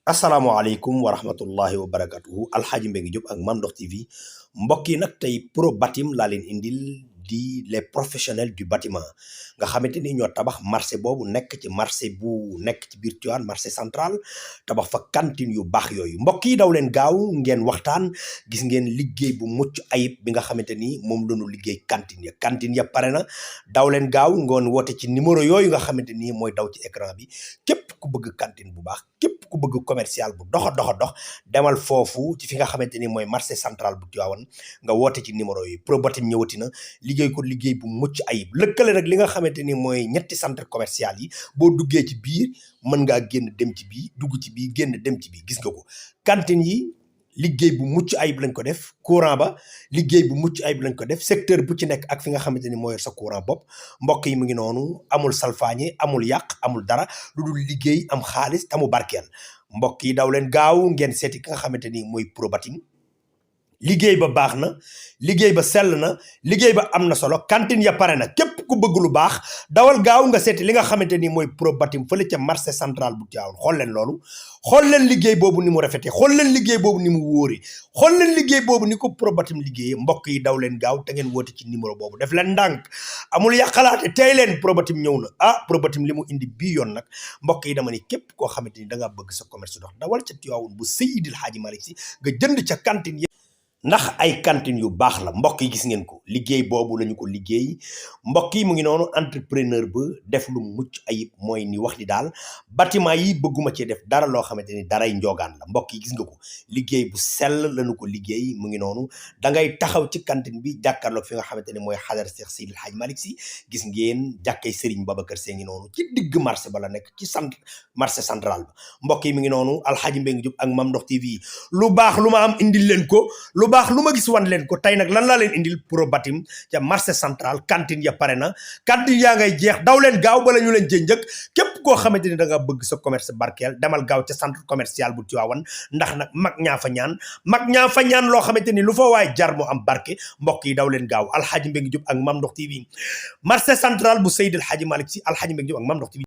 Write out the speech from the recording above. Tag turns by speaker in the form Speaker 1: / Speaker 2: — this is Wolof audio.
Speaker 1: asalaamaaleykum wa rahmatullahi wa barakatuhu alxaaji Mbengue Diop ak Mame Ndokh TV mbokk yi nag tey pro batim laa leen indil di les professionnels du bâtiment nga xamante ni ñoo tabax marché boobu nekk ci marché bu nekk ci biir Tivaouane marché central tabax fa cantine yu baax yooyu mbokk yi daw leen gaaw ngeen waxtaan gis ngeen liggéey bu mucc ayib bi nga xamante ni moom lañu liggéey cantine ya pare na daw leen gaaw ngoon woote ci numéro yooyu nga xamante ni mooy daw ci écran bi képp ku bëgg cantine bu baax képp ku bëgg commercial bu dox demal foofu ci fi nga xamante ni mooy marché central bu Tivaouane nga woote ci numéro yi pro batim ñëwati na liggéey ko liggéey bu mucc ayib lëkkale nag li nga xamante ni mooy ñetti centre commercial yi boo duggee ci biir mën ngaa génn dem ci bii dugg ci bii génn dem ci bii gis nga ko cantine yi liggéey bu mucc ayib lañ ko def courant ba liggéey bu mucc ayib lañ ko def secteur bu ci nekk ak fi nga xamante ni mooy sa courant bopp mbokk yi mu ngi noonu amul salfaañe amul yàq amul dara lu dul liggéey am xaalis tamu barkeel mbokk yi daw leen gaaw ngeen seeti ki nga xamante ni mooy pro batim liggéey ba baax na liggéey ba sell na liggéey ba am na solo cantine ya pare na képp ku bëgg lu baax dawal gaaw nga seeti li nga xamante ni mooy pro batim fële ca marché central bu Tivaouane xool leen loolu xool leen liggéey boobu ni mu rafetee xool leen liggéey boobu ni mu wóori xool leen liggéey boobu ni ko pro batim liggéeyee mbokk yi daw leen gaaw te ngeen woote ci numéro boobu def leen ndànk amul yàqalaate tey leen pro batim ñëw na pro batim li mu indi bii yoon nag mbokk yi dama ni képp koo xamante ni da ngaa bëgg sa commerce dox dawal ca Tivaouane bu Seydil Hadji Malick Sy nga jënd ca cantine ndax ay cantine yu baax la mbokk yi gis ngeen ko liggéey boobu lañu ko liggéey mbokk yi mu ngi noonu entrepreneur ba def lu mucc ayib mooy ni wax ni daal bâtiment yi bëgguma cee def dara loo xamante ni daray njoogaan la mbokk yi gis nga ko liggéey bu sell lañu ko liggéey mu ngi noonu da ngay taxaw ci cantine bi jàkkaarloog fi nga xamante ni mooy xadara Cheikh Seydil Hadji Malick Sy gis ngeen jàkkay Serigne Babacar Sy ngi noonu ci digg marché ba la nekk ci marché central ba mbokk yi mu ngi noonu alxaaji Mbengue Diop ak Mame Ndokh TV lu baax lu ma am indil leen ko lu baax lu ma gis wan leen ko tey nag lan laa leen indil pro batim ca marché central cantine ya pare na cantine yaa ngay jeex daw leen gaaw bala ñu leen jënjëk képp koo xamante ni da nga bëgg sa commerce barkeel demal gaaw ca centre commercial bu Tivaouane ndax nag mag ñaa fa ñaan loo xamante ni lu fa waay jar moo am barke mbokk yi daw leen gaaw alxaaji Mbengue Diop ak Mame Ndokh TV marché central bu Seydil Hadji Malick Sy alxaaji Mbengue Diop ak Mame Ndokh TV